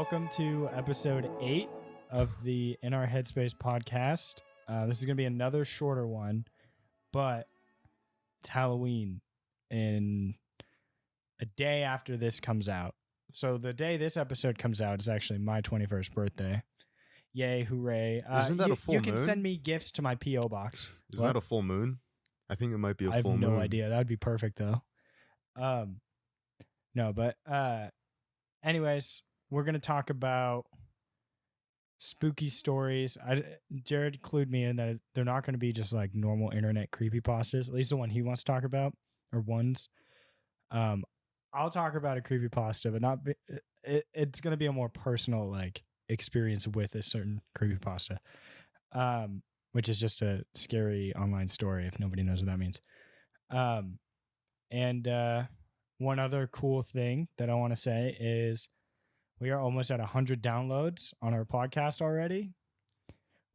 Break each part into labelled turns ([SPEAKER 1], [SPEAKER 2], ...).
[SPEAKER 1] welcome to episode 8 of the In Our Headspace podcast. This is going to be another shorter one, but it's Halloween in a day after this comes out. So the day this episode comes out is actually my 21st birthday. Yay, hooray.
[SPEAKER 2] Isn't that a full
[SPEAKER 1] moon? You can
[SPEAKER 2] moon?
[SPEAKER 1] send me gifts to my P.O. box.
[SPEAKER 2] Isn't that a full moon? I think it might be a full moon.
[SPEAKER 1] I have no idea. That would be perfect, though. Anyways, we're going to talk about spooky stories. Jared clued me in that they're not going to be just like normal internet creepypastas, at least the one he wants to talk about, or ones. I'll talk about a creepypasta, but not. It's going to be a more personal like experience with a certain creepypasta, which is just a scary online story if nobody knows what that means. One other cool thing that I want to say is we are almost at 100 downloads on our podcast already,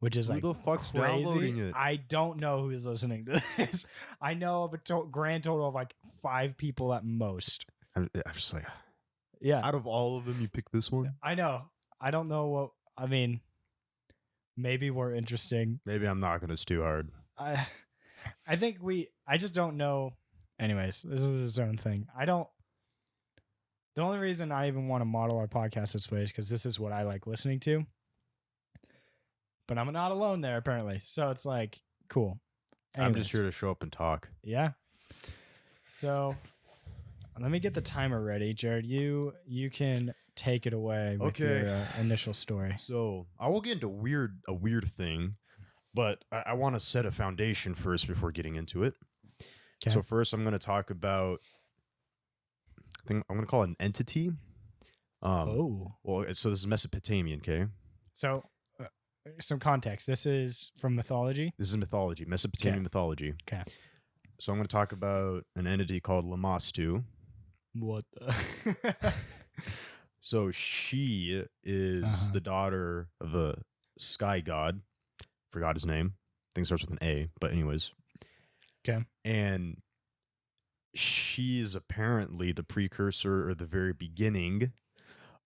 [SPEAKER 1] which is
[SPEAKER 2] Who the fuck's downloading it?
[SPEAKER 1] I don't know who is listening to this. I know of a grand total of like 5 people at most.
[SPEAKER 2] I'm just like,
[SPEAKER 1] yeah.
[SPEAKER 2] Out of all of them, you pick this one?
[SPEAKER 1] I know. I don't know what, I mean, maybe we're interesting.
[SPEAKER 2] Maybe I'm knocking us too hard.
[SPEAKER 1] I just don't know. Anyways, this is its own thing. The only reason I even want to model our podcast this way is because this is what I like listening to. But I'm not alone there, apparently. So it's like, cool. Anyways.
[SPEAKER 2] I'm just here to show up and talk.
[SPEAKER 1] Yeah. So let me get the timer ready. Jared, you can take it away with your initial story.
[SPEAKER 2] So I will get into a weird thing, but I want to set a foundation first before getting into it. Okay. So first, I'm going to talk about. I think I'm going to call it an entity. Well, so this is Mesopotamian, okay?
[SPEAKER 1] So, some context. This is from mythology.
[SPEAKER 2] This is mythology, Mesopotamian mythology.
[SPEAKER 1] Okay.
[SPEAKER 2] So I'm going to talk about an entity called Lamastu.
[SPEAKER 1] What the?
[SPEAKER 2] So she is the daughter of a sky god. Forgot his name. I think it starts with an A, but anyways.
[SPEAKER 1] Okay.
[SPEAKER 2] And she's apparently the precursor or the very beginning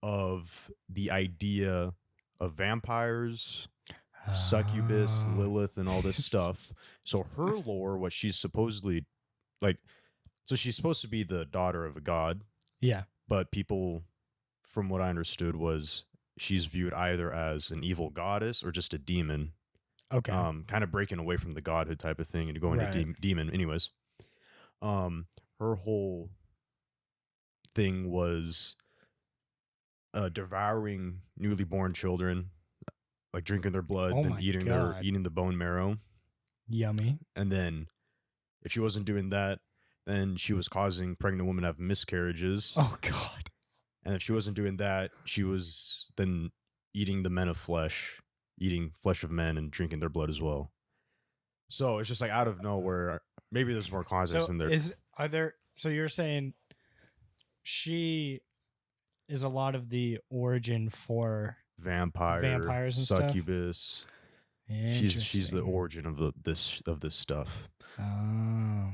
[SPEAKER 2] of the idea of vampires, succubus, Lilith, and all this stuff. So her lore, what she's supposedly like, so she's supposed to be the daughter of a god.
[SPEAKER 1] Yeah.
[SPEAKER 2] But people, from what I understood, was she's viewed either as an evil goddess or just a demon.
[SPEAKER 1] Okay.
[SPEAKER 2] Kind of breaking away from the godhood type of thing and going to demon. Anyways, her whole thing was devouring newly born children, like drinking their blood and eating the bone marrow.
[SPEAKER 1] Yummy.
[SPEAKER 2] And then, if she wasn't doing that, then she was causing pregnant women to have miscarriages.
[SPEAKER 1] Oh God.
[SPEAKER 2] And if she wasn't doing that, she was then eating the men of flesh. Eating flesh of men and drinking their blood as well. So it's just like out of nowhere. Maybe there's more context in there.
[SPEAKER 1] So you're saying she is a lot of the origin for vampires and
[SPEAKER 2] succubus. She's the origin of this stuff.
[SPEAKER 1] Oh.
[SPEAKER 2] And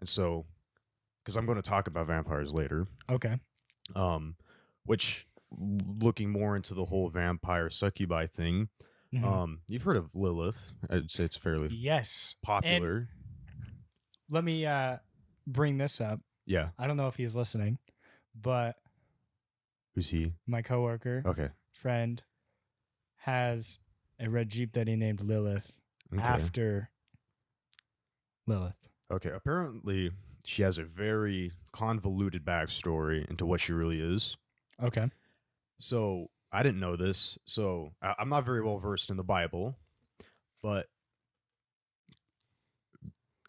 [SPEAKER 2] so, because I'm going to talk about vampires later.
[SPEAKER 1] Okay.
[SPEAKER 2] Which, looking more into the whole vampire succubi thing, you've heard of Lilith. I'd say it's fairly popular.
[SPEAKER 1] And let me bring this up.
[SPEAKER 2] Yeah.
[SPEAKER 1] I don't know if he's listening, but
[SPEAKER 2] who's he?
[SPEAKER 1] My coworker, friend, has a red Jeep that he named Lilith after Lilith.
[SPEAKER 2] Okay. Apparently, she has a very convoluted backstory into what she really is.
[SPEAKER 1] Okay.
[SPEAKER 2] So I didn't know this. So I'm not very well versed in the Bible, but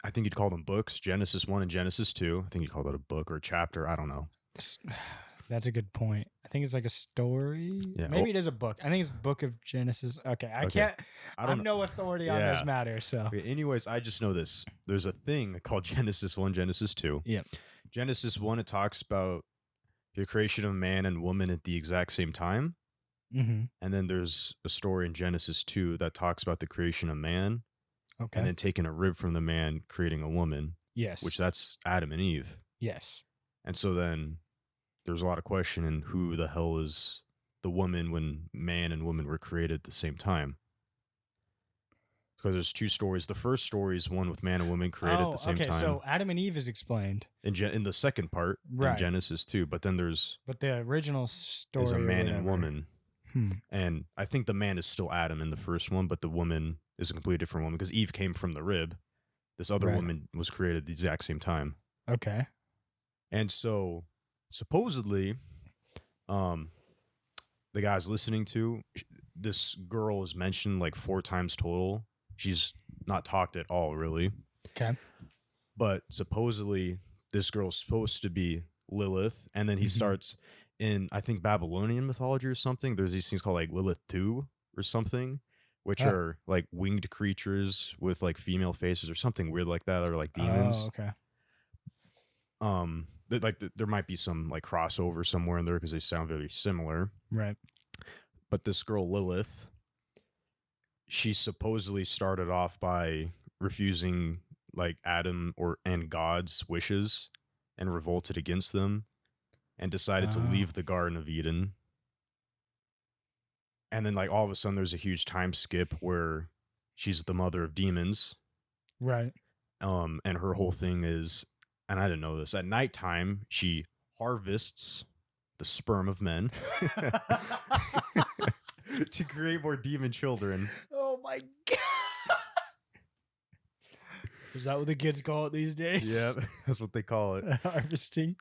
[SPEAKER 2] I think you'd call them books, Genesis 1 and Genesis 2. I think you call that a book or a chapter. I don't know.
[SPEAKER 1] That's a good point. I think it's like a story. Yeah. Maybe it is a book. I think it's the book of Genesis. Okay. I'm no authority on this matter. So
[SPEAKER 2] anyways, I just know this. There's a thing called Genesis 1, Genesis 2.
[SPEAKER 1] Yeah.
[SPEAKER 2] Genesis 1, it talks about the creation of man and woman at the exact same time.
[SPEAKER 1] Mm-hmm.
[SPEAKER 2] And then there's a story in Genesis 2 that talks about the creation of man.
[SPEAKER 1] Okay.
[SPEAKER 2] And then taking a rib from the man, creating a woman.
[SPEAKER 1] Yes.
[SPEAKER 2] Which that's Adam and Eve.
[SPEAKER 1] Yes.
[SPEAKER 2] And so then there's a lot of question in who the hell is the woman when man and woman were created at the same time. Because there's two stories. The first story is one with man and woman created at the same time.
[SPEAKER 1] So Adam and Eve is explained.
[SPEAKER 2] In the second part, in Genesis too. But then
[SPEAKER 1] But the original story
[SPEAKER 2] is a man and woman.
[SPEAKER 1] Hmm.
[SPEAKER 2] And I think the man is still Adam in the first one, but the woman is a completely different woman because Eve came from the rib. This other woman was created at the exact same time.
[SPEAKER 1] Okay.
[SPEAKER 2] And so supposedly, the guy's listening to, this girl is mentioned like 4 times total. She's not talked at all, really.
[SPEAKER 1] Okay.
[SPEAKER 2] But supposedly this girl's supposed to be Lilith. And then he starts in, I think, Babylonian mythology or something. There's these things called like Lilith 2 or something, which are like winged creatures with like female faces or something weird like that, or like demons.
[SPEAKER 1] Oh, okay.
[SPEAKER 2] There might be some like crossover somewhere in there because they sound very similar.
[SPEAKER 1] Right.
[SPEAKER 2] But this girl Lilith, she supposedly started off by refusing like Adam and God's wishes and revolted against them and decided to leave the Garden of Eden. And then like all of a sudden there's a huge time skip where she's the mother of demons.
[SPEAKER 1] Right.
[SPEAKER 2] And her whole thing is, and I didn't know this, at nighttime she harvests the sperm of men to create more demon children.
[SPEAKER 1] Oh my god. Is that what the kids call it these days?
[SPEAKER 2] Yeah, that's what they call it.
[SPEAKER 1] Harvesting.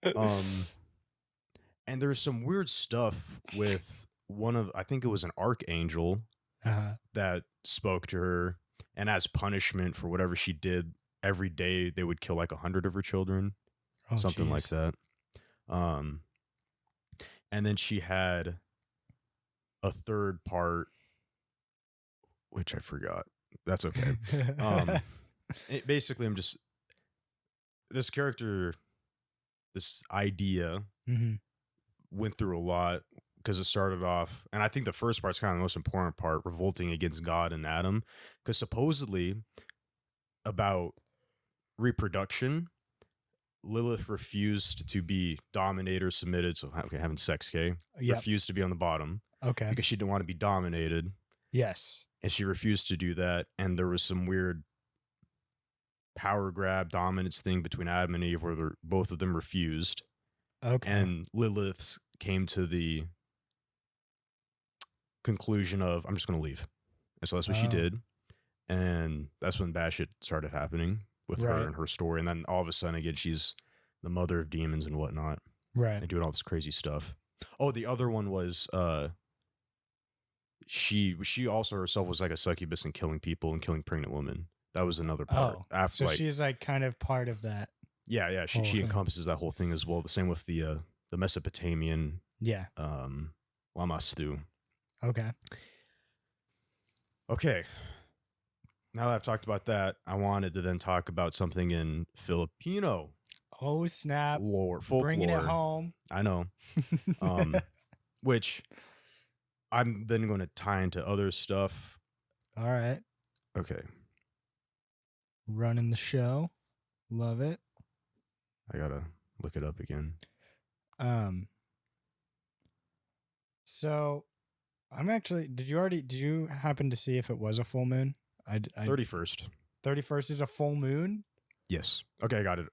[SPEAKER 2] And there's some weird stuff with I think it was an archangel that spoke to her, and as punishment for whatever she did, every day they would kill like 100 of her children, something like that. And then she had a third part, which I forgot. That's okay. Basically, this character, this idea went through a lot because it started off, and I think the first part's kind of the most important part, revolting against God and Adam, because supposedly about reproduction, Lilith refused to be dominated, submitted, so having sex, refused to be on the bottom, because she didn't want to be dominated.
[SPEAKER 1] Yes.
[SPEAKER 2] And she refused to do that, and there was some weird power grab dominance thing between Adam and Eve where both of them refused.
[SPEAKER 1] Okay.
[SPEAKER 2] And Lilith came to the conclusion of, I'm just going to leave. And so that's what she did. And that's when bad shit started happening with her and her story. And then all of a sudden, again, she's the mother of demons and whatnot.
[SPEAKER 1] Right.
[SPEAKER 2] And doing all this crazy stuff. Oh, the other one was she also herself was like a succubus and killing people and killing pregnant women. That was another part.
[SPEAKER 1] Oh,
[SPEAKER 2] after,
[SPEAKER 1] so she's like kind of part of that.
[SPEAKER 2] Yeah. She encompasses that whole thing as well. The same with the Mesopotamian.
[SPEAKER 1] Yeah.
[SPEAKER 2] Lamastu.
[SPEAKER 1] Okay.
[SPEAKER 2] Okay. Now that I've talked about that, I wanted to then talk about something in Filipino.
[SPEAKER 1] Oh snap!
[SPEAKER 2] Folklore.
[SPEAKER 1] Bringing it home.
[SPEAKER 2] I know. Which I'm then going to tie into other stuff.
[SPEAKER 1] All right.
[SPEAKER 2] Okay.
[SPEAKER 1] Running the show. Love it.
[SPEAKER 2] I gotta look it up again.
[SPEAKER 1] So I'm actually, did you happen to see if it was a full moon?
[SPEAKER 2] 31st.
[SPEAKER 1] 31st is a full moon?
[SPEAKER 2] Yes. Okay, I got it.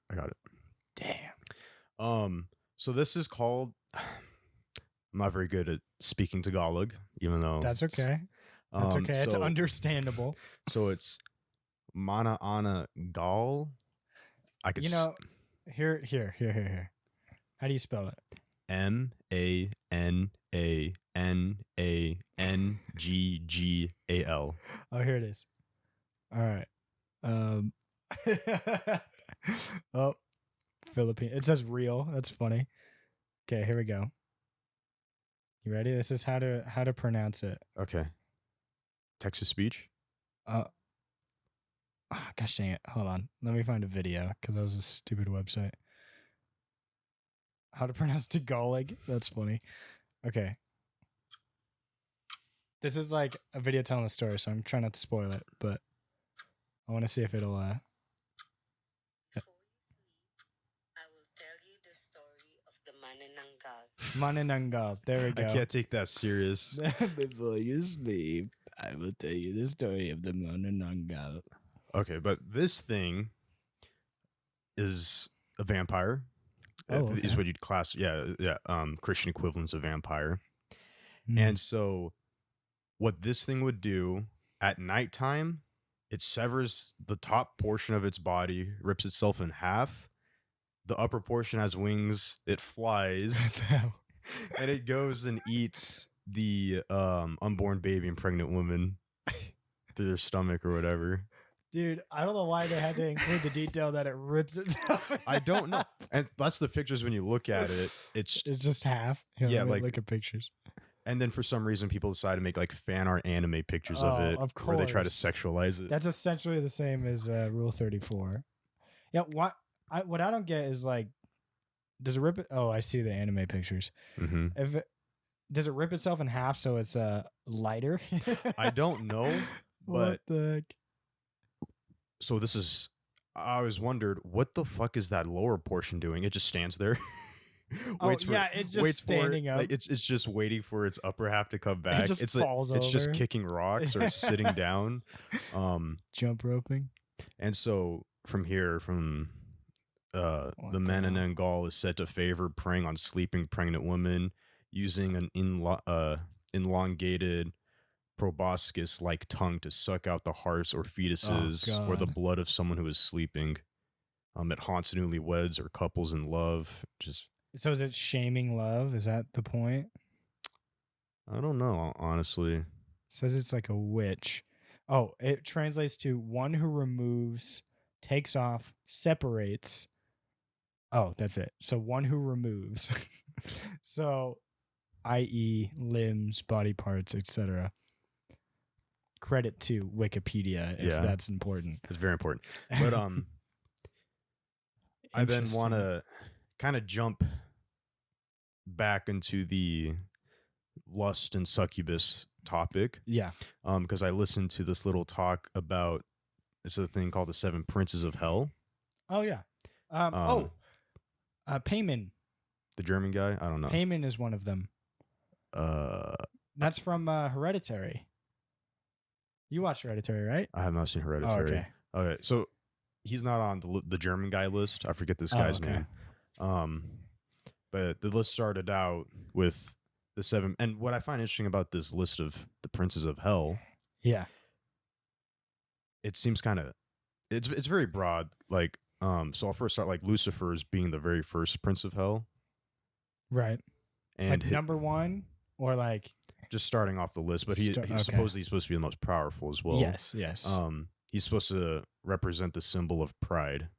[SPEAKER 1] Damn.
[SPEAKER 2] So this is called, I'm not very good at speaking Tagalog, even though
[SPEAKER 1] that's okay. That's okay. It's understandable.
[SPEAKER 2] So it's Mana Ana Gal. I could
[SPEAKER 1] here. How do you spell it?
[SPEAKER 2] MANANANGGAL.
[SPEAKER 1] Oh, here it is. All right. Oh, Philippine. It says real. That's funny. Okay, here we go. You ready? This is how to pronounce it.
[SPEAKER 2] Okay. Texas speech.
[SPEAKER 1] Gosh dang it. Hold on. Let me find a video because that was a stupid website. How to pronounce Tagalog. That's funny. Okay. This is like a video telling a story, so I'm trying not to spoil it, but I want to see if it'll
[SPEAKER 3] Before you sleep, I will tell you the story of the Manananggal.
[SPEAKER 1] Manananggal. There we go.
[SPEAKER 2] I can't take that serious.
[SPEAKER 1] Before you sleep, I will tell you the story of the Manananggal.
[SPEAKER 2] Okay, but this thing is a vampire.
[SPEAKER 1] Oh, okay.
[SPEAKER 2] Is what you'd class. Yeah. Christian equivalents of vampire.
[SPEAKER 1] Hmm.
[SPEAKER 2] And so, what this thing would do at nighttime, it severs the top portion of its body, rips itself in half. The upper portion has wings. It flies, and it goes and eats the unborn baby and pregnant woman through their stomach or whatever.
[SPEAKER 1] Dude, I don't know why they had to include the detail that it rips itself.
[SPEAKER 2] I don't know. And that's the pictures when you look at it. It's
[SPEAKER 1] just half. Here,
[SPEAKER 2] Yeah,
[SPEAKER 1] let me
[SPEAKER 2] like-
[SPEAKER 1] look at pictures.
[SPEAKER 2] And then for some reason, people decide to make like fan art anime pictures of
[SPEAKER 1] Oh,
[SPEAKER 2] it,
[SPEAKER 1] of
[SPEAKER 2] where they try to
[SPEAKER 1] course.
[SPEAKER 2] sexualize it.
[SPEAKER 1] That's essentially the same as Rule 34. Yeah, what I don't get is like, does it rip it? Oh, I see the anime pictures.
[SPEAKER 2] Mm-hmm.
[SPEAKER 1] Does it rip itself in half so it's lighter?
[SPEAKER 2] I don't know,
[SPEAKER 1] What
[SPEAKER 2] but
[SPEAKER 1] the heck?
[SPEAKER 2] so this is. I always wondered, what the fuck is that lower portion doing? It just stands there.
[SPEAKER 1] It's just
[SPEAKER 2] waits for it,
[SPEAKER 1] standing up.
[SPEAKER 2] like it's just waiting for its upper half to come back.
[SPEAKER 1] just
[SPEAKER 2] it's
[SPEAKER 1] falls
[SPEAKER 2] it's just
[SPEAKER 1] over.
[SPEAKER 2] kicking rocks or sitting down.
[SPEAKER 1] Jump roping.
[SPEAKER 2] And so from
[SPEAKER 1] What
[SPEAKER 2] the
[SPEAKER 1] the
[SPEAKER 2] Manananggal is said to favor preying on sleeping pregnant women using an elongated proboscis-like tongue to suck out the hearts or fetuses or the
[SPEAKER 1] God.
[SPEAKER 2] blood of someone who is sleeping. It haunts newlyweds or couples in love.
[SPEAKER 1] So is it shaming love? Is that the point?
[SPEAKER 2] I don't know, honestly.
[SPEAKER 1] It says it's like a witch. Oh, it translates to one who removes, takes off, separates. Oh, that's it. So one who removes. So, i.e., limbs, body parts, etc. Credit to Wikipedia if
[SPEAKER 2] Yeah.
[SPEAKER 1] that's important.
[SPEAKER 2] It's very important. But I then
[SPEAKER 1] Interesting.
[SPEAKER 2] want to kind of jump back into the lust and succubus topic.
[SPEAKER 1] Yeah.
[SPEAKER 2] Because I listened to this little talk about this thing called the Seven Princes of Hell.
[SPEAKER 1] Oh yeah. Payman.
[SPEAKER 2] The German guy. I don't know.
[SPEAKER 1] Payman is one of them. That's from Hereditary. You watched Hereditary, right?
[SPEAKER 2] I have not seen
[SPEAKER 1] Oh,
[SPEAKER 2] Hereditary.
[SPEAKER 1] okay.
[SPEAKER 2] Okay, so he's not on the German guy list. I forget this guy's
[SPEAKER 1] okay.
[SPEAKER 2] name. But the list started out with the seven. And what I find interesting about this list of the princes of hell,
[SPEAKER 1] Yeah.
[SPEAKER 2] it seems kind of it's very broad. Like so I'll first start like Lucifer as being the very first prince of hell,
[SPEAKER 1] Right.
[SPEAKER 2] and
[SPEAKER 1] Like number one or like
[SPEAKER 2] just starting off the list. But he's
[SPEAKER 1] okay.
[SPEAKER 2] supposedly supposed to be the most powerful as well.
[SPEAKER 1] Yes.
[SPEAKER 2] He's supposed to represent the symbol of pride,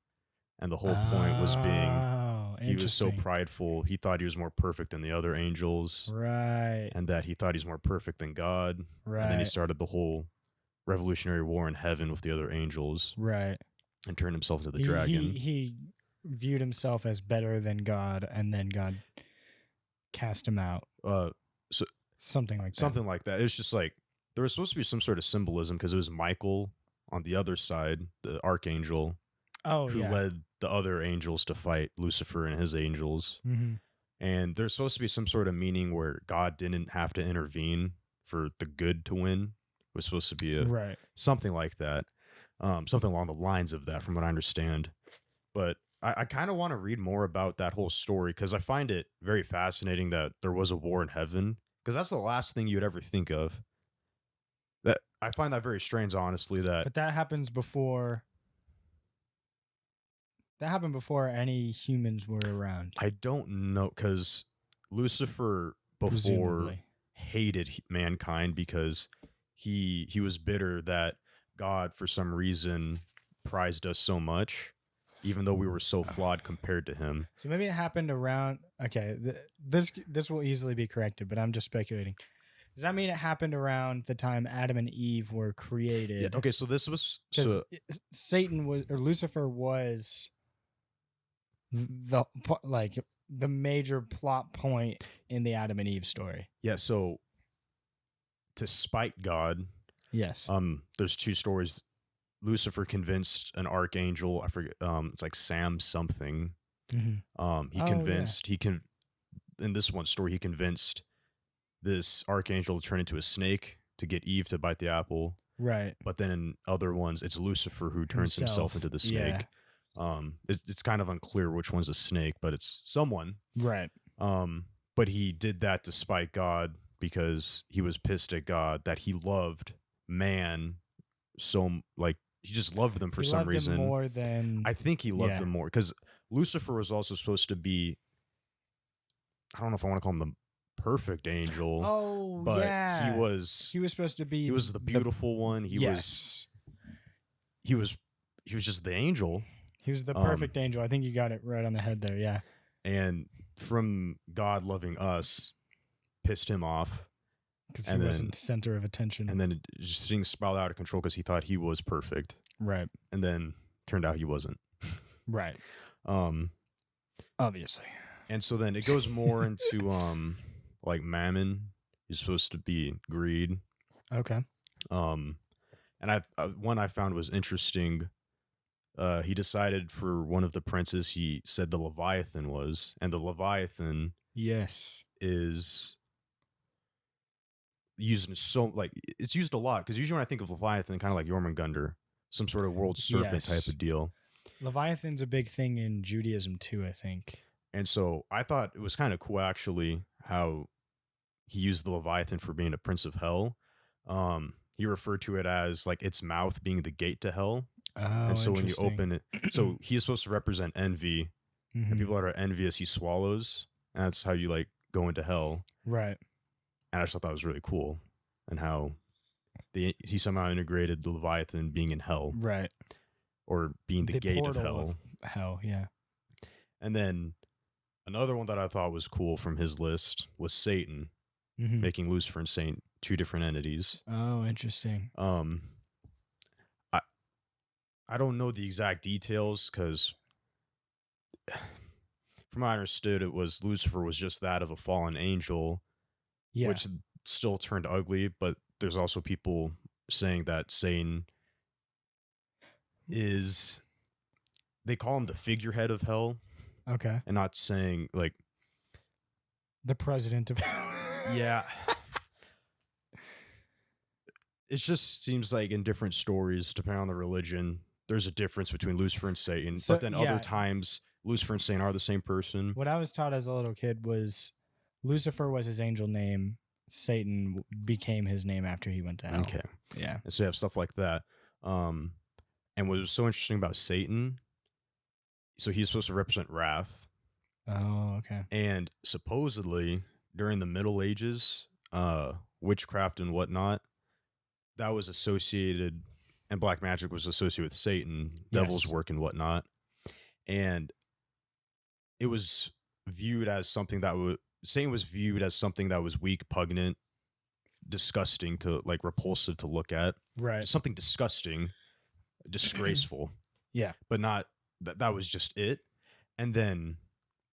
[SPEAKER 2] and the whole point was being he was so
[SPEAKER 1] interesting.
[SPEAKER 2] prideful. He thought he was more perfect than the other angels,
[SPEAKER 1] Right.
[SPEAKER 2] and that he thought he's more perfect than God.
[SPEAKER 1] Right.
[SPEAKER 2] And then he started the whole revolutionary war in heaven with the other angels,
[SPEAKER 1] Right.
[SPEAKER 2] and turned himself into the dragon.
[SPEAKER 1] He viewed himself as better than God, and then God cast him out. Something like that.
[SPEAKER 2] Something like that. It's just like there was supposed to be some sort of symbolism because it was Michael on the other side, the archangel, who led the other angels to fight Lucifer and his angels.
[SPEAKER 1] Mm-hmm.
[SPEAKER 2] And there's supposed to be some sort of meaning where God didn't have to intervene for the good to win. It was supposed to be
[SPEAKER 1] Right.
[SPEAKER 2] something like that. Something along the lines of that, from what I understand. But I kind of want to read more about that whole story because I find it very fascinating that there was a war in heaven, because that's the last thing you'd ever think of. That I find that very strange, honestly.
[SPEAKER 1] But that happens before. That happened before any humans were around.
[SPEAKER 2] I don't know, because Lucifer before
[SPEAKER 1] Presumably.
[SPEAKER 2] hated mankind because he was bitter that God, for some reason, prized us so much, even though we were so flawed compared to him.
[SPEAKER 1] So maybe it happened around. Okay, this will easily be corrected, but I'm just speculating. Does that mean it happened around the time Adam and Eve were created?
[SPEAKER 2] Yeah, okay, so this was
[SPEAKER 1] Because Satan was, or Lucifer was the major plot point in the Adam and Eve story.
[SPEAKER 2] yeah, so to spite God,
[SPEAKER 1] Yes.
[SPEAKER 2] there's two stories. Lucifer convinced an archangel, I forget, it's like Sam something, He
[SPEAKER 1] Oh,
[SPEAKER 2] convinced in this one story he convinced this archangel to turn into a snake to get Eve to bite the apple.
[SPEAKER 1] Right.
[SPEAKER 2] But then in other ones, it's Lucifer who turns himself into the snake.
[SPEAKER 1] Yeah.
[SPEAKER 2] It's kind of unclear which one's a snake, but it's someone.
[SPEAKER 1] Right.
[SPEAKER 2] But he did that to spite God because he was pissed at God that he loved man so, like, he just loved them for
[SPEAKER 1] He
[SPEAKER 2] some
[SPEAKER 1] loved him
[SPEAKER 2] reason.
[SPEAKER 1] more than
[SPEAKER 2] I think he loved
[SPEAKER 1] Yeah.
[SPEAKER 2] them more because Lucifer was also supposed to be, I don't know if I want to call him the perfect angel.
[SPEAKER 1] Oh,
[SPEAKER 2] but
[SPEAKER 1] yeah.
[SPEAKER 2] he was
[SPEAKER 1] supposed to be
[SPEAKER 2] he was the beautiful one. He was just the angel.
[SPEAKER 1] He was the perfect angel. I think you got it right on the head there. Yeah.
[SPEAKER 2] And from God loving us, pissed him off.
[SPEAKER 1] Because he wasn't center of attention.
[SPEAKER 2] And then just things spiraled out of control because he thought he was perfect.
[SPEAKER 1] Right.
[SPEAKER 2] And then turned out he wasn't.
[SPEAKER 1] Right. Obviously.
[SPEAKER 2] And so then it goes more into like mammon. He's supposed to be greed.
[SPEAKER 1] Okay.
[SPEAKER 2] And one I found was interesting. He decided for one of the princes, he said the Leviathan was, and the Leviathan
[SPEAKER 1] Yes.
[SPEAKER 2] is used in it's used a lot because usually when I think of Leviathan, kind of like Jormungandr, some sort of world serpent type of deal.
[SPEAKER 1] Leviathan's a big thing in Judaism too, I think.
[SPEAKER 2] And so I thought it was kind of cool actually how he used the Leviathan for being a prince of hell. He referred to it as like its mouth being the gate to hell.
[SPEAKER 1] Oh,
[SPEAKER 2] and so when you open it, so he is supposed to represent envy,
[SPEAKER 1] Mhm.
[SPEAKER 2] and people that are envious, he swallows, and that's how you like go into hell.
[SPEAKER 1] Right.
[SPEAKER 2] And I just thought that was really cool, and how he somehow integrated the Leviathan being in hell,
[SPEAKER 1] Right.
[SPEAKER 2] or being the gate of hell.
[SPEAKER 1] Hell, yeah.
[SPEAKER 2] And then another one that I thought was cool from his list was Satan,
[SPEAKER 1] Mhm.
[SPEAKER 2] making Lucifer and Satan two different entities.
[SPEAKER 1] Oh, interesting.
[SPEAKER 2] I don't know the exact details because from what I understood, it was Lucifer was just that of a fallen angel,
[SPEAKER 1] Yeah.
[SPEAKER 2] which still turned ugly. But there's also people saying that Satan is, they call him the figurehead of hell,
[SPEAKER 1] Okay.
[SPEAKER 2] and not saying like,
[SPEAKER 1] The president of
[SPEAKER 2] yeah. It just seems like in different stories, depending on the religion, there's a difference between Lucifer and Satan.
[SPEAKER 1] So,
[SPEAKER 2] but then other times, Lucifer and Satan are the same person.
[SPEAKER 1] What I was taught as a little kid was Lucifer was his angel name. Satan became his name after he went to hell.
[SPEAKER 2] Okay.
[SPEAKER 1] Yeah.
[SPEAKER 2] And so you have stuff like that. And what was so interesting about Satan, so he's supposed to represent wrath.
[SPEAKER 1] Oh, okay.
[SPEAKER 2] And supposedly during the Middle Ages, witchcraft and whatnot, that was associated, and black magic was associated with Satan, devil's work and whatnot. And it was viewed as something that Satan was viewed as something that was weak, pungent, disgusting to like, repulsive to look at.
[SPEAKER 1] Right.
[SPEAKER 2] Just something disgusting, disgraceful.
[SPEAKER 1] Yeah.
[SPEAKER 2] But not that was just it. And then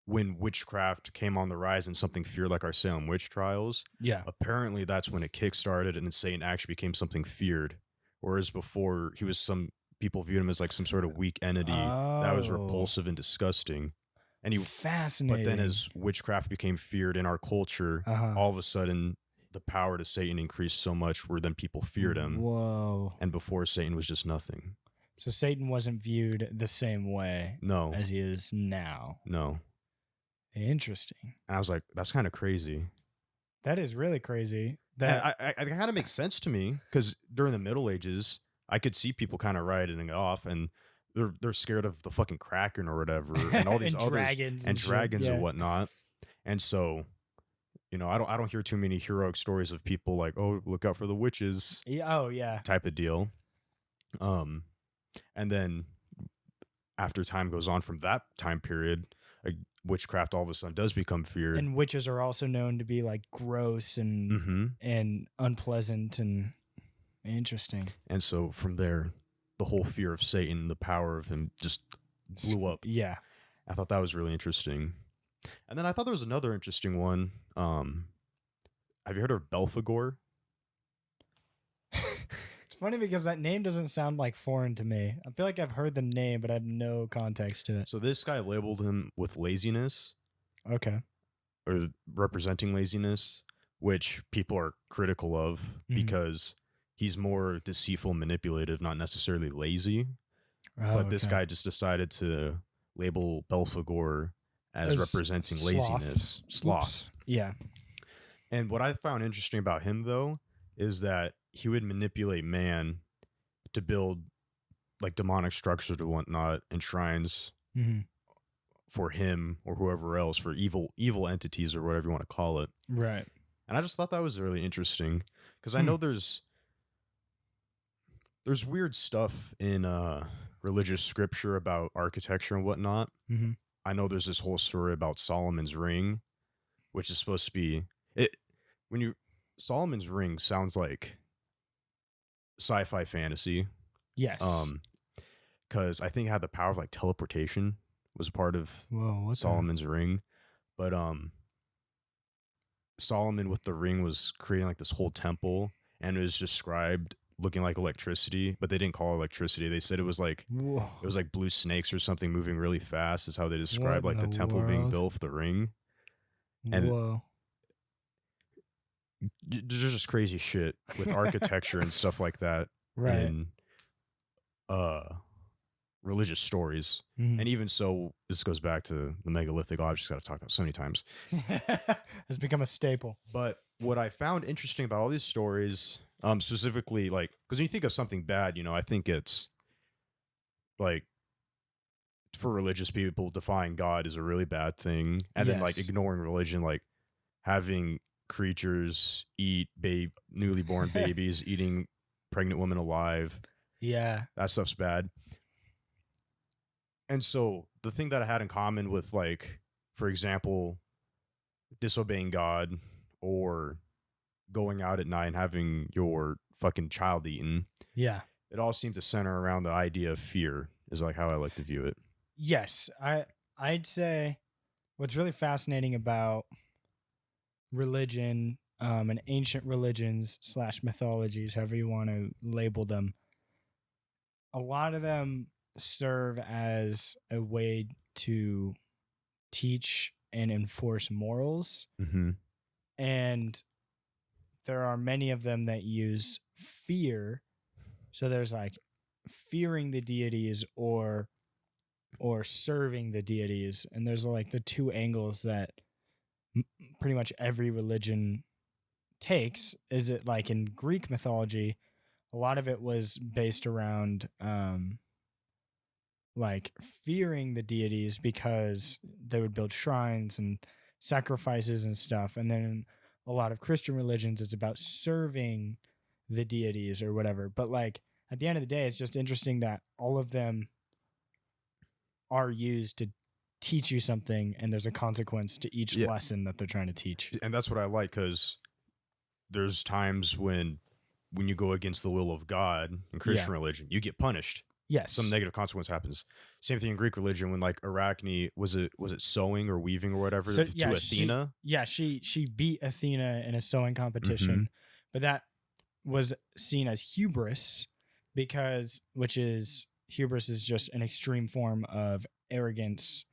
[SPEAKER 2] when witchcraft came on the rise and something feared like our Salem witch trials,
[SPEAKER 1] Yeah.
[SPEAKER 2] apparently that's when it kickstarted and Satan actually became something feared. Whereas before people viewed him as like some sort of weak entity that was repulsive and disgusting. And
[SPEAKER 1] Fascinating.
[SPEAKER 2] But then as witchcraft became feared in our culture, all of a sudden the power to Satan increased so much where then people feared him.
[SPEAKER 1] Whoa.
[SPEAKER 2] And before, Satan was just nothing.
[SPEAKER 1] So Satan wasn't viewed the same way
[SPEAKER 2] No.
[SPEAKER 1] as he is now.
[SPEAKER 2] No.
[SPEAKER 1] Interesting.
[SPEAKER 2] And I was like, that's kind of crazy.
[SPEAKER 1] That is really crazy.
[SPEAKER 2] That it kind of makes sense to me because during the Middle Ages, I could see people kind of writing it off, and they're scared of the fucking Kraken or whatever, and all these
[SPEAKER 1] and
[SPEAKER 2] others
[SPEAKER 1] dragons
[SPEAKER 2] and dragons
[SPEAKER 1] shit,
[SPEAKER 2] and whatnot. And so, I don't hear too many heroic stories of people like, oh, look out for the witches.
[SPEAKER 1] Yeah. Oh yeah.
[SPEAKER 2] Type of deal. And then after time goes on from that time period, witchcraft all of a sudden does become feared.
[SPEAKER 1] And witches are also known to be like gross and and unpleasant and interesting.
[SPEAKER 2] And so from there, the whole fear of Satan, the power of him just blew up.
[SPEAKER 1] Yeah.
[SPEAKER 2] I thought that was really interesting. And then I thought there was another interesting one. Have you heard of Belphegor?
[SPEAKER 1] It's funny because that name doesn't sound like foreign to me. I feel like I've heard the name, but I have no context to it.
[SPEAKER 2] So this guy labeled him with laziness,
[SPEAKER 1] Okay.
[SPEAKER 2] or representing laziness, which people are critical of because he's more deceitful, manipulative, not necessarily lazy. But this guy just decided to label Belphegor as representing laziness, sloth.
[SPEAKER 1] Yeah.
[SPEAKER 2] And what I found interesting about him, though, is that he would manipulate man to build like demonic structures and whatnot and shrines for him or whoever else, for evil entities or whatever you want to call it.
[SPEAKER 1] Right.
[SPEAKER 2] And I just thought that was really interesting because I know there's weird stuff in religious scripture about architecture and whatnot. I know there's this whole story about Solomon's ring, which is supposed to be it. Solomon's ring sounds like sci-fi fantasy.
[SPEAKER 1] Yes.
[SPEAKER 2] Because I think it had the power of like teleportation was a part of Solomon's ring, but Solomon with the ring was creating like this whole temple, and it was described looking like electricity, but they didn't call it electricity. They said it was like blue snakes or something moving really fast is how they described like the temple being built for the ring. And there's just crazy shit with architecture and stuff like that in religious stories. And even so, this goes back to the megalithic objects that I've talked about so many times.
[SPEAKER 1] Has become a staple.
[SPEAKER 2] But what I found interesting about all these stories, specifically, like, because when you think of something bad, I think it's like for religious people, defying God is a really bad thing. And then like ignoring religion, like having creatures eat newly born babies, eating pregnant women alive.
[SPEAKER 1] Yeah.
[SPEAKER 2] That stuff's bad. And so the thing that I had in common with, like, for example, disobeying God or going out at night and having your fucking child eaten.
[SPEAKER 1] Yeah.
[SPEAKER 2] It all seemed to center around the idea of fear is like how I like to view it.
[SPEAKER 1] Yes. I'd say what's really fascinating about religion and ancient religions / mythologies, however you want to label them, a lot of them serve as a way to teach and enforce morals. And there are many of them that use fear. So there's like fearing the deities or serving the deities. And there's like the two angles that pretty much every religion takes. Is it like in Greek mythology, a lot of it was based around like fearing the deities because they would build shrines and sacrifices and stuff. And then a lot of Christian religions, it's about serving the deities or whatever. But like at the end of the day, it's just interesting that all of them are used to teach you something, and there's a consequence to each lesson that they're trying to teach.
[SPEAKER 2] And that's what I like, because there's times when you go against the will of God in Christian religion, you get punished.
[SPEAKER 1] Yes.
[SPEAKER 2] Some negative consequence happens. Same thing in Greek religion when like Arachne, was it sewing or weaving or whatever to Athena?
[SPEAKER 1] She beat Athena in a sewing competition, but that was seen as hubris because hubris is just an extreme form of arrogance,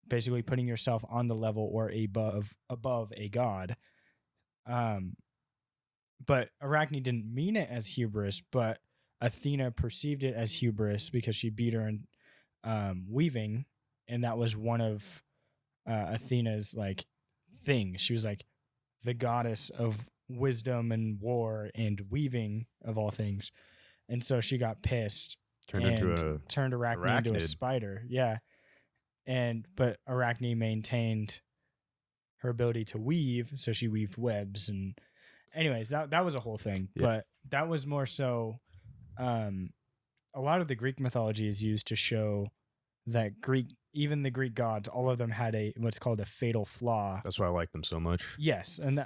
[SPEAKER 1] basically putting yourself on the level or above a god. But Arachne didn't mean it as hubris, but Athena perceived it as hubris because she beat her in weaving, and that was one of Athena's like things. She was like the goddess of wisdom and war and weaving of all things, and so she got pissed, turned Arachne into a spider. Yeah, but Arachne maintained her ability to weave, so she weaved webs. And anyways, that was a whole thing, but that was more so. A lot of the Greek mythology is used to show that even the Greek gods, all of them had what's called a fatal flaw.
[SPEAKER 2] That's why I like them so much.
[SPEAKER 1] Yes, and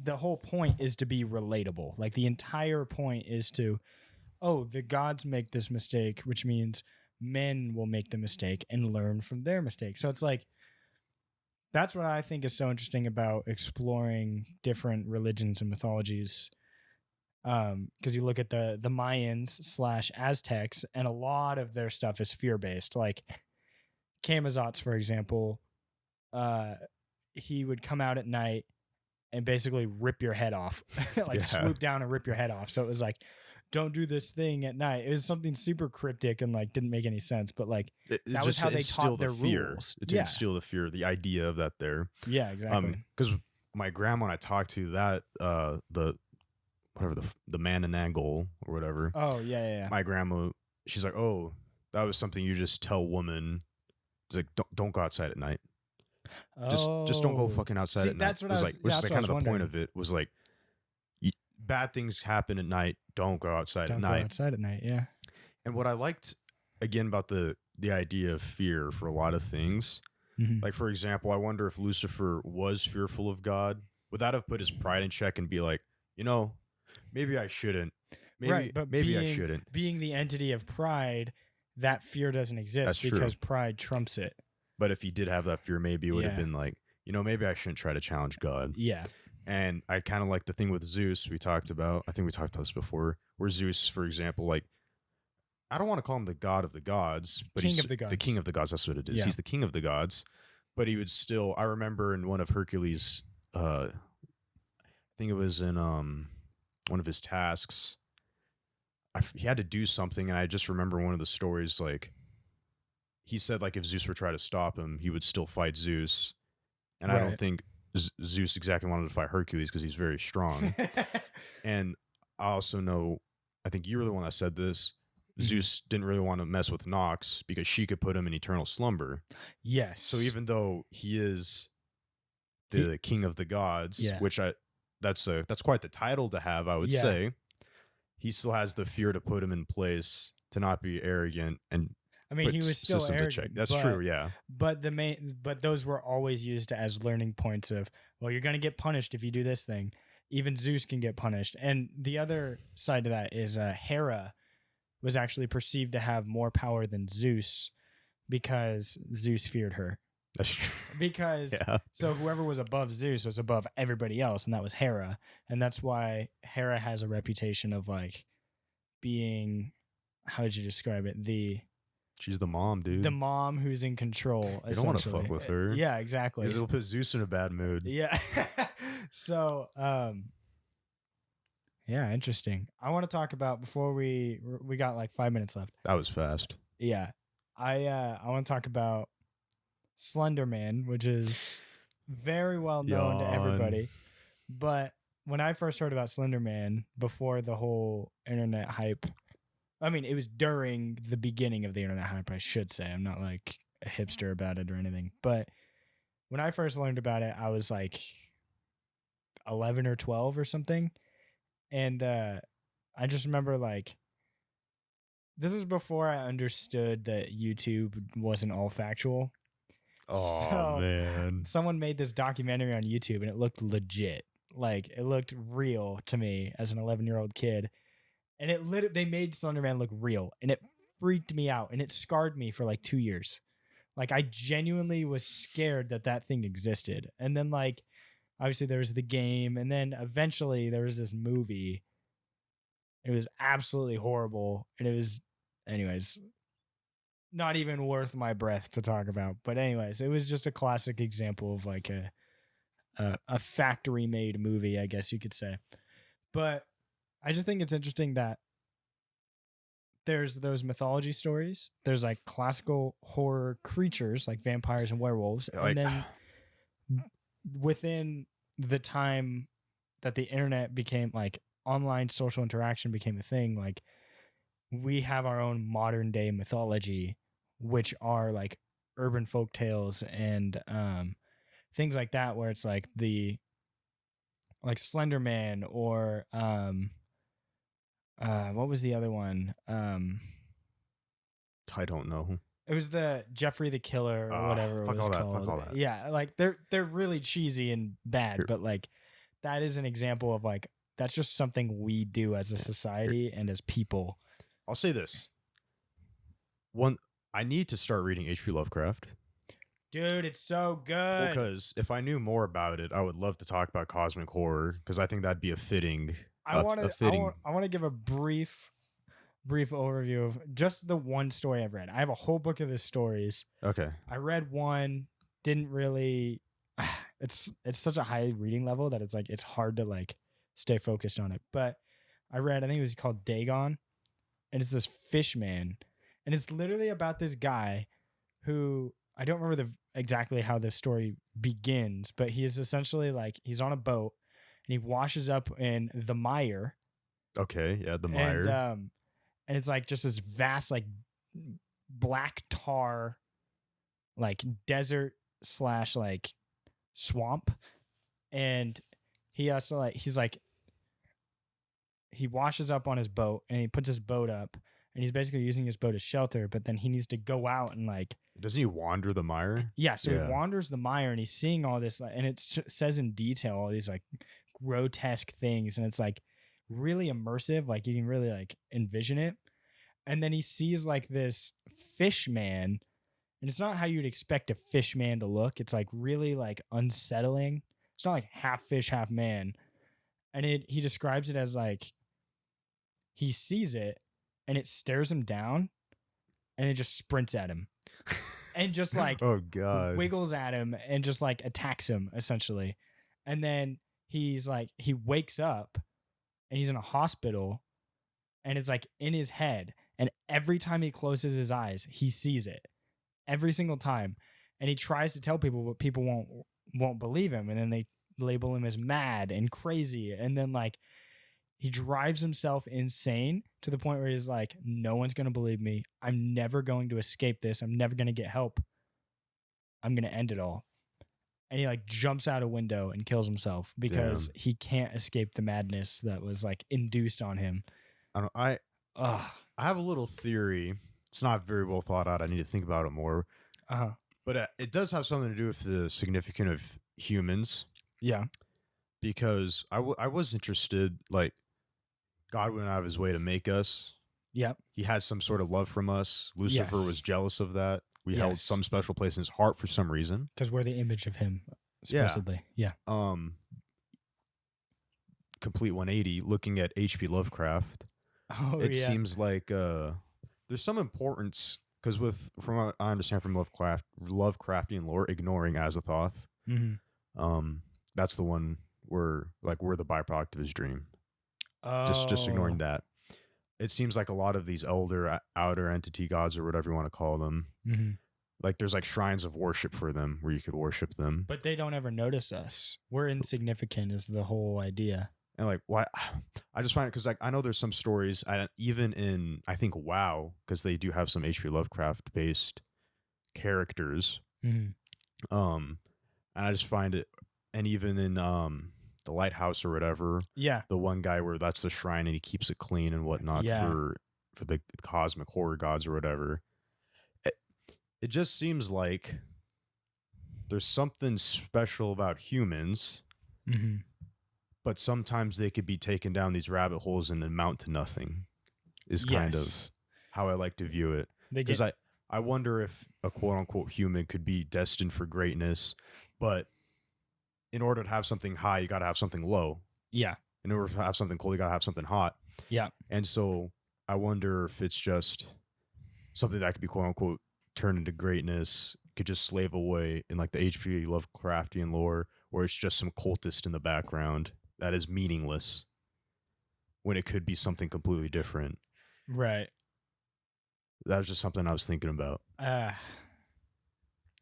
[SPEAKER 1] the whole point is to be relatable. Like the entire point is to, the gods make this mistake, which means men will make the mistake and learn from their mistake. So it's like, that's what I think is so interesting about exploring different religions and mythologies. Because you look at the Mayans / Aztecs, and a lot of their stuff is fear based. Like Camazotz, for example, he would come out at night and basically rip your head off, like swoop down and rip your head off. So it was like, don't do this thing at night. It was something super cryptic and like didn't make any sense, but like that was how they taught their rules.
[SPEAKER 2] It didn't steal the fear, the idea of that there.
[SPEAKER 1] Yeah, exactly.
[SPEAKER 2] Because my grandma, when I talked to that, the man and angle or whatever.
[SPEAKER 1] Oh yeah.
[SPEAKER 2] My grandma, she's like, oh, that was something you just tell women. It's like, don't go outside at night. Just don't go fucking outside at night.
[SPEAKER 1] That's what I was
[SPEAKER 2] like, which is like kind of the
[SPEAKER 1] wondering.
[SPEAKER 2] point of it was like, bad things happen at night. Don't go outside
[SPEAKER 1] Don't
[SPEAKER 2] at
[SPEAKER 1] go
[SPEAKER 2] night.
[SPEAKER 1] outside at night. Yeah.
[SPEAKER 2] And what I liked again about the idea of fear for a lot of things, like for example, I wonder if Lucifer was fearful of God. Would that have put his pride in check and be like, maybe I shouldn't. Maybe I shouldn't.
[SPEAKER 1] Being the entity of pride, that fear doesn't exist because pride trumps it.
[SPEAKER 2] But if he did have that fear, maybe it would have been like, maybe I shouldn't try to challenge God.
[SPEAKER 1] Yeah.
[SPEAKER 2] And I kind of like the thing with Zeus we talked about. I think we talked about this before, where Zeus, for example, like, I don't want to call him the god of the gods, but he's the king of the gods. That's what it is. Yeah. He's the king of the gods, but he would still, I remember in one of Hercules, I think it was in one of his tasks, he had to do something. And I just remember one of the stories, like, he said, like, if Zeus were trying to stop him, he would still fight Zeus. And I don't think Zeus exactly wanted to fight Hercules because he's very strong. And I also know, I think you were the one that said this, Zeus didn't really want to mess with Nox because she could put him in eternal slumber.
[SPEAKER 1] Yes.
[SPEAKER 2] So even though he is the king of the gods, which that's quite the title to have, I would say, he still has the fear to put him in place, to not be arrogant and
[SPEAKER 1] I mean, he was still arrogant.
[SPEAKER 2] That's true, yeah.
[SPEAKER 1] But those were always used as learning points of, well, you're going to get punished if you do this thing. Even Zeus can get punished. And the other side of that is Hera was actually perceived to have more power than Zeus because Zeus feared her.
[SPEAKER 2] That's true.
[SPEAKER 1] Because so whoever was above Zeus was above everybody else, and that was Hera. And that's why Hera has a reputation of like being, how would you describe it?
[SPEAKER 2] She's the mom, dude.
[SPEAKER 1] The mom who's in control.
[SPEAKER 2] You don't want to fuck with her.
[SPEAKER 1] Yeah, exactly.
[SPEAKER 2] Because it'll put Zeus in a bad mood.
[SPEAKER 1] Yeah. So, yeah, interesting. I want to talk about, before we got like 5 minutes left.
[SPEAKER 2] That was fast.
[SPEAKER 1] Yeah. I want to talk about Slenderman, which is very well known to everybody. But when I first heard about Slenderman, before the whole internet hype, I mean, it was during the beginning of the internet hype, I should say. I'm not like a hipster about it or anything. But when I first learned about it, I was like 11 or 12 or something. And I just remember, like, this was before I understood that YouTube wasn't all factual.
[SPEAKER 2] Oh,
[SPEAKER 1] so
[SPEAKER 2] man.
[SPEAKER 1] Someone made this documentary on YouTube and it looked legit. Like, it looked real to me as an 11-year-old kid. And they made Slenderman look real, and it freaked me out, and it scarred me for like 2 years. Like, I genuinely was scared that thing existed. And then, like, obviously there was the game, and then eventually there was this movie. It was absolutely horrible, and it was, anyways, not even worth my breath to talk about. But anyways, it was just a classic example of like a factory-made movie, I guess you could say. But I just think it's interesting that there's those mythology stories. There's like classical horror creatures like vampires and werewolves. And then within the time that the internet became, like, online social interaction became a thing, like, we have our own modern day mythology, which are like urban folk tales and things like that, where it's like like Slenderman or what was the other one?
[SPEAKER 2] I don't know.
[SPEAKER 1] It was the Jeffrey the Killer or whatever it was called.
[SPEAKER 2] Fuck all that.
[SPEAKER 1] Yeah, like they're really cheesy and bad, but like that is an example of like that's just something we do as a society and as people.
[SPEAKER 2] I'll say this. I need to start reading H.P. Lovecraft.
[SPEAKER 1] Dude, it's so good.
[SPEAKER 2] Because if I knew more about it, I would love to talk about cosmic horror, because I think that'd be a fitting
[SPEAKER 1] I want
[SPEAKER 2] a
[SPEAKER 1] to
[SPEAKER 2] fitting.
[SPEAKER 1] I want to give a brief overview of just the one story I've read. I have a whole book of the stories.
[SPEAKER 2] Okay.
[SPEAKER 1] I read one, didn't really it's such a high reading level that it's hard to like stay focused on it. But I read, I think it was called Dagon, and it's this fish man, and it's literally about this guy who I don't remember exactly how the story begins, but he is essentially like he's on a boat and he washes up in the mire.
[SPEAKER 2] Okay. Yeah. The mire.
[SPEAKER 1] And it's like just this vast like black tar like desert / like swamp, and he also like he washes up on his boat and he puts his boat up and he's basically using his boat as shelter, but then he needs to go out and like
[SPEAKER 2] Doesn't he wander the mire?
[SPEAKER 1] yeah, so
[SPEAKER 2] Yeah.
[SPEAKER 1] he wanders the mire and he's seeing all this and it says in detail all these like grotesque things, and it's like really immersive, like you can really like envision it. And then he sees like this fish man, and it's not how you'd expect a fish man to look. It's like really like unsettling. It's not like half fish, half man. And he describes it as like he sees it and it stares him down and it just sprints at him and just like
[SPEAKER 2] Oh God.
[SPEAKER 1] wiggles at him and just like attacks him essentially. And then he's like, he wakes up and he's in a hospital and it's like in his head. And every time he closes his eyes, he sees it every single time. And he tries to tell people, but people won't believe him. And then they label him as mad and crazy. And then like he drives himself insane to the point where he's like, no one's going to believe me. I'm never going to escape this. I'm never going to get help. I'm going to end it all. And he like jumps out a window and kills himself because he can't escape the madness that was like induced on him.
[SPEAKER 2] I have a little theory. It's not very well thought out. I need to think about it more. But it does have something to do with the significance of humans.
[SPEAKER 1] Yeah.
[SPEAKER 2] Because I was interested, like, God went out of his way to make us.
[SPEAKER 1] Yep.
[SPEAKER 2] He had some sort of love from us. Lucifer
[SPEAKER 1] Yes.
[SPEAKER 2] was jealous of that. We held some special place in his heart for some reason.
[SPEAKER 1] Because we're the image of him, supposedly. Yeah.
[SPEAKER 2] Complete 180, looking at H.P. Lovecraft. It seems like there's some importance, because from what I understand from Lovecraftian lore, ignoring Azathoth. That's the one where like we're the byproduct of his dream. Just ignoring that. It seems like a lot of these outer entity gods, or whatever you want to call them, like there's like shrines of worship for them where you could worship them.
[SPEAKER 1] But they don't ever notice us. We're insignificant is the whole idea.
[SPEAKER 2] And like, why? I just find it because like I know there's some stories, even in I think WoW, because they do have some H.P. Lovecraft based characters. And I just find it, and even in the lighthouse or whatever, the one guy where that's the shrine and he keeps it clean and whatnot for the cosmic horror gods or whatever. It just seems like there's something special about humans, but sometimes they could be taken down these rabbit holes and amount to nothing. Is kind of how I like to view it, because I wonder if a quote unquote human could be destined for greatness, but in order to have something high, you got to have something low. Yeah. In order to have something cold, you got to have something hot. Yeah. And so I wonder if it's just something that could be quote unquote turned into greatness, could just slave away in like the H.P. Lovecraftian lore, where it's just some cultist in the background that is meaningless when it could be something completely different. Right. That was just something I was thinking about.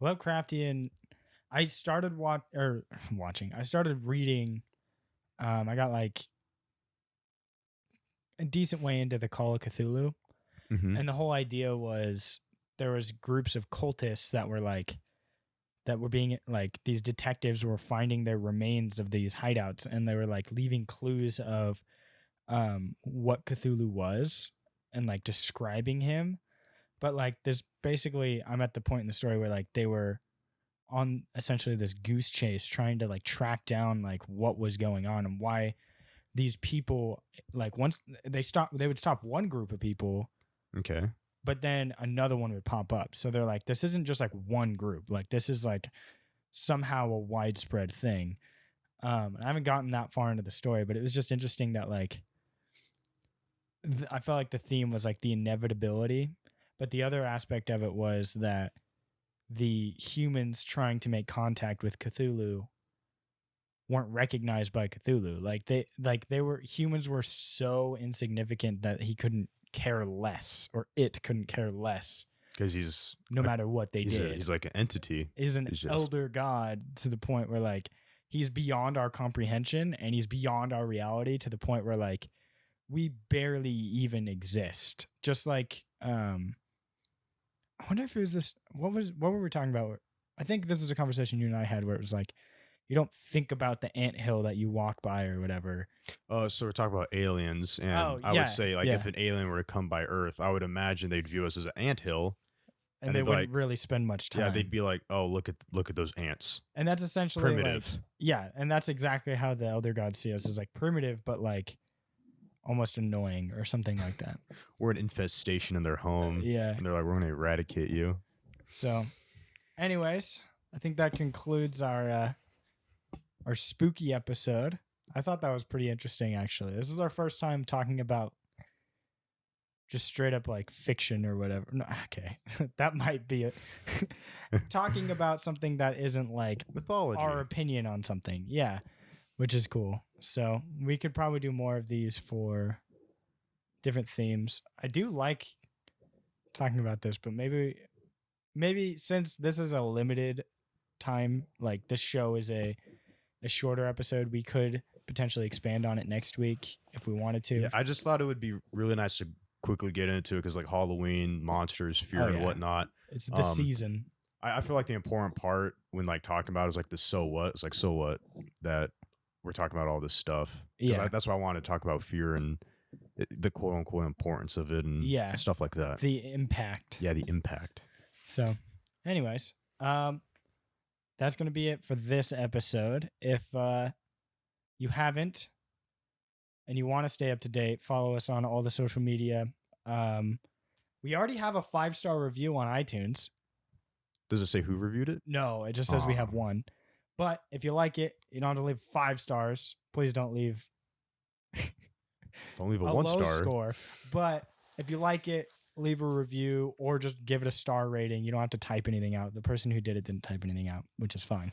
[SPEAKER 1] Lovecraftian. I started watching. I started reading. I got like a decent way into the Call of Cthulhu, and the whole idea was there was groups of cultists that were being like, these detectives were finding their remains of these hideouts, and they were like leaving clues of what Cthulhu was and like describing him. But like this, basically, I'm at the point in the story where like they were on essentially this goose chase trying to like track down like what was going on and why these people, like once they would stop one group of people. Okay. But then another one would pop up. So they're like, this isn't just like one group. Like this is like somehow a widespread thing. I haven't gotten that far into the story, but it was just interesting that like I felt like the theme was like the inevitability, but the other aspect of it was that the humans trying to make contact with Cthulhu weren't recognized by Cthulhu. Humans were so insignificant that he couldn't care less, or it couldn't care less,
[SPEAKER 2] because he's
[SPEAKER 1] no matter what they did.
[SPEAKER 2] He's like an entity.
[SPEAKER 1] Is an
[SPEAKER 2] He's just-
[SPEAKER 1] elder god to the point where like he's beyond our comprehension and he's beyond our reality to the point where like we barely even exist. Just like I wonder if it was this. What were we talking about? I think this was a conversation you and I had where it was like, you don't think about the anthill that you walk by or whatever.
[SPEAKER 2] Oh, so we're talking about aliens, and I
[SPEAKER 1] yeah,
[SPEAKER 2] would say like
[SPEAKER 1] yeah.
[SPEAKER 2] if an alien were to come by Earth, I would imagine they'd view us as an anthill,
[SPEAKER 1] And
[SPEAKER 2] And
[SPEAKER 1] they
[SPEAKER 2] they'd be
[SPEAKER 1] wouldn't
[SPEAKER 2] like-
[SPEAKER 1] really spend much time.
[SPEAKER 2] Yeah, they'd be like, "Oh, look at those ants."
[SPEAKER 1] And that's essentially like,
[SPEAKER 2] Primitive.
[SPEAKER 1] yeah, and that's exactly how the elder gods see us, is like primitive, but like almost annoying or something like that.
[SPEAKER 2] We're an infestation in their home,
[SPEAKER 1] Yeah.
[SPEAKER 2] and they're like, "We're going to eradicate you."
[SPEAKER 1] So, anyways, I think that concludes our spooky episode. I thought that was pretty interesting, actually. This is our first time talking about just straight up like fiction or whatever. No, okay, that might be it. Talking about something that isn't like
[SPEAKER 2] Mythology.
[SPEAKER 1] our opinion on something. Yeah, which is cool. So we could probably do more of these for different themes. I do like talking about this, but maybe since this is a limited time, like this show is a shorter episode, we could potentially expand on it next week if we wanted to.
[SPEAKER 2] Yeah, I just thought it would be really nice to quickly get into it because like Halloween, monsters, fear,
[SPEAKER 1] Oh,
[SPEAKER 2] and
[SPEAKER 1] yeah.
[SPEAKER 2] whatnot.
[SPEAKER 1] It's the season.
[SPEAKER 2] I feel like the important part when like talking about it is like the so what. It's like so what that we're talking about all this stuff. 'Cause
[SPEAKER 1] Yeah.
[SPEAKER 2] that's why I wanted to talk about fear and the quote unquote importance of it and
[SPEAKER 1] Yeah.
[SPEAKER 2] stuff like that.
[SPEAKER 1] The impact.
[SPEAKER 2] Yeah, the impact.
[SPEAKER 1] So, anyways, that's going to be it for this episode. If you haven't and you want to stay up to date, follow us on all the social media. We already have a 5-star review on iTunes.
[SPEAKER 2] Does it say who reviewed it?
[SPEAKER 1] No, it just says we have
[SPEAKER 2] Aw.
[SPEAKER 1] one. But if you like it, you don't have to leave 5 stars. Please don't leave
[SPEAKER 2] Don't leave a
[SPEAKER 1] a
[SPEAKER 2] 1
[SPEAKER 1] low
[SPEAKER 2] star.
[SPEAKER 1] score. But if you like it, leave a review or just give it a star rating. You don't have to type anything out. The person who did it didn't type anything out, which is fine.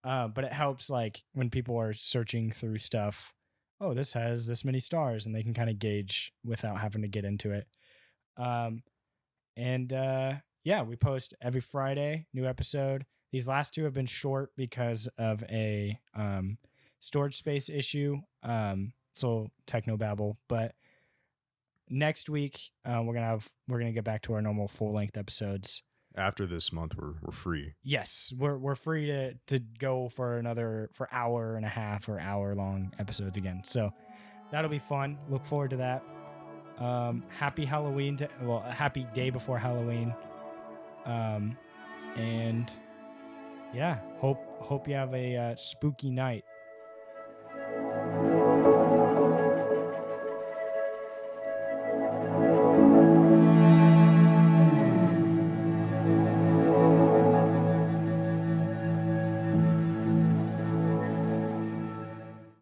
[SPEAKER 1] But it helps like when people are searching through stuff. Oh, this has this many stars, and they can kind of gauge without having to get into it. Yeah, we post every Friday, new episode. These last 2 have been short because of a storage space issue. So technobabble, but next week we're gonna get back to our normal full-length episodes.
[SPEAKER 2] After this month, we're free.
[SPEAKER 1] Yes, we're free to go for hour and a half or hour-long episodes again. So that'll be fun. Look forward to that. Happy Halloween a happy day before Halloween. And yeah, hope you have a spooky night.